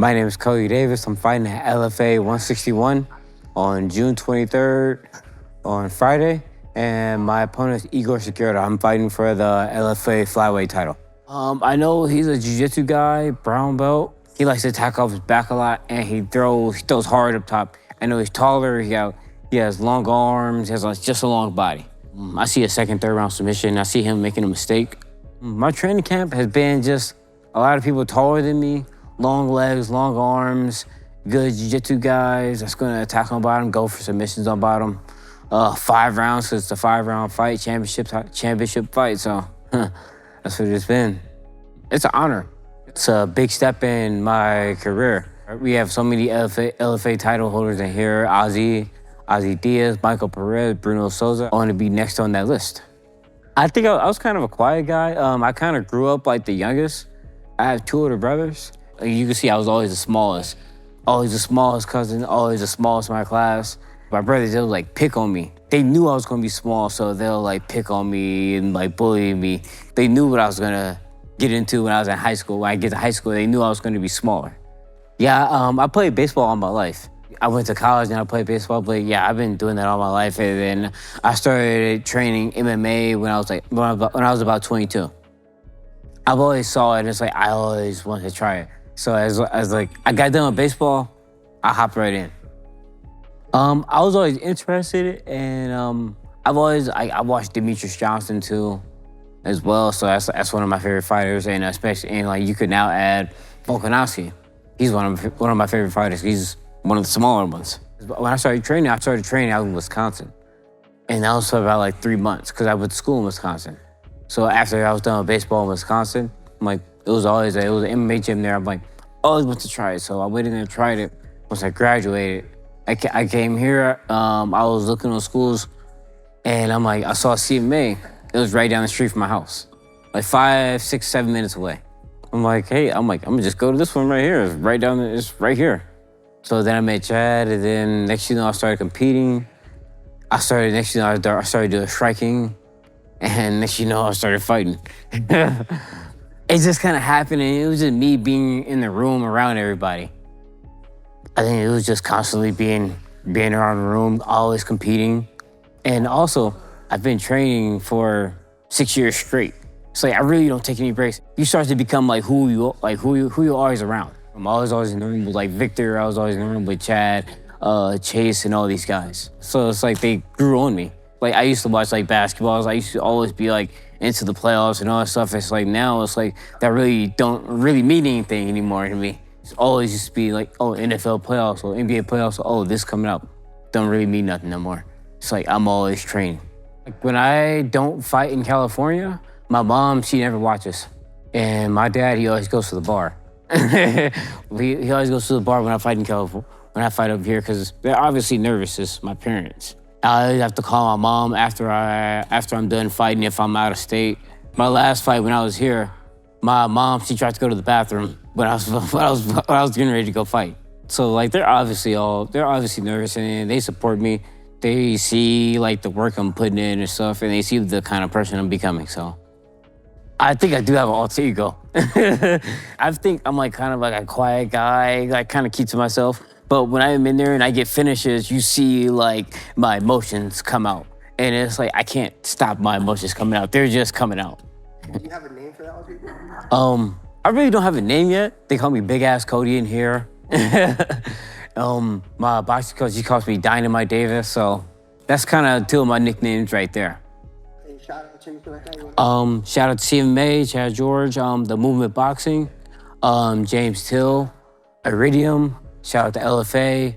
My name is Cody Davis. I'm fighting at LFA 161 on June 23rd on Friday. And my opponent is Igor Siqueira. I'm fighting for the LFA Flyweight title. I know he's a jiu-jitsu guy, brown belt. He likes to attack off his back a lot, and he throws hard up top. I know he's taller, he has long arms, he has just a long body. I see a second, third round submission. I see him making a mistake. My training camp has been just a lot of people taller than me, long legs, long arms, good jiu-jitsu guys that's gonna attack on bottom, go for submissions on bottom. 5 rounds, because it's a 5-round fight, championship fight, so that's what it's been. It's an honor. It's a big step in my career. We have so many LFA title holders in here, Ozzy Diaz, Michael Perez, Bruno Souza. I want to be next on that list. I think I was kind of a quiet guy. I kind of grew up like the youngest. I have 2 older brothers. You can see I was always the smallest. Always the smallest cousin, always the smallest in my class. My brothers, they'll like pick on me. They knew I was gonna be small, so they'll like pick on me and like bully me. They knew what I was gonna get into when I was in high school. When I get to high school, they knew I was gonna be smaller. Yeah, I played baseball all my life. I went to college and I played baseball, but yeah, I've been doing that all my life. And then I started training MMA when I was about 22. I've always saw it, and it's like I always wanted to try it. So as like I got done with baseball, I hopped right in. I was always interested, and I watched Demetrius Johnson too, as well. So that's one of my favorite fighters, and especially like you could now add Volkanovski. He's one of my favorite fighters. He's one of the smaller ones. When I started training out in Wisconsin, and that was for about like 3 months because I went to school in Wisconsin. So after I was done with baseball in Wisconsin, I'm like, it was an MMA gym there. I'm like, I always want to try it. So I went in there and tried it. Once I graduated, I came here. I was looking on schools, and I'm like, I saw CMA. It was right down the street from my house, like 5, 6, 7 minutes away. I'm like, hey, I'm gonna just go to this one right here. It's right down there. It's right here. So then I met Chad, and then next thing you know, I started competing. I started doing striking, and next thing you know, I started fighting. It just kind of happened, and it was just me being in the room around everybody. I think it was just constantly being around the room, always competing. And also, I've been training for 6 years straight. So like, I really don't take any breaks. You start to become like who you're always around. I'm always in the room with like Victor. I was always in the room with Chad, Chase, and all these guys. So it's like they grew on me. Like I used to watch like basketballs. I used to always be like into the playoffs and all that stuff. It's like now it's like that really don't really mean anything anymore to me. It's always used to be like, oh, NFL playoffs or NBA playoffs. Oh, this coming up. Don't really mean nothing no more. It's like I'm always training. Like when I don't fight in California, my mom, she never watches. And my dad, he always goes to the bar. he always goes to the bar when I fight in California, when I fight up here, because they're obviously nervous, it's my parents. I always have to call my mom after I'm done fighting if I'm out of state. My last fight when I was here, my mom, she tried to go to the bathroom when I was getting ready to go fight. So like they're obviously nervous, and they support me. They see like the work I'm putting in and stuff, and they see the kind of person I'm becoming. So I think I do have an alter ego. I think I'm like kind of like a quiet guy, like kind of keep to myself. But when I'm in there and I get finishes, you see like my emotions come out. And it's like, I can't stop my emotions coming out. They're just coming out. Do you have a name for that alter ego? I really don't have a name yet. They call me Big Ass Cody in here. My boxing coach, he calls me Dynamite Davis. So that's kind of 2 of my nicknames right there. Shout out to anything like that? Shout out to CMA, Chad George, the Movement Boxing, James Till, Iridium. Shout out to LFA,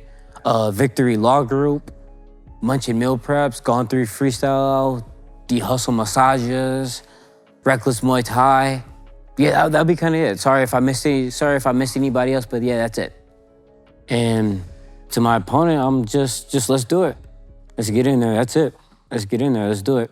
Victory Law Group, Munchin Meal Preps, Gone Through Freestyle, The Hustle Massages, Reckless Muay Thai. Yeah, that'll be kind of it. Sorry if I missed anybody else, but yeah, that's it. And to my opponent, I'm just let's do it. Let's get in there. That's it. Let's get in there. Let's do it.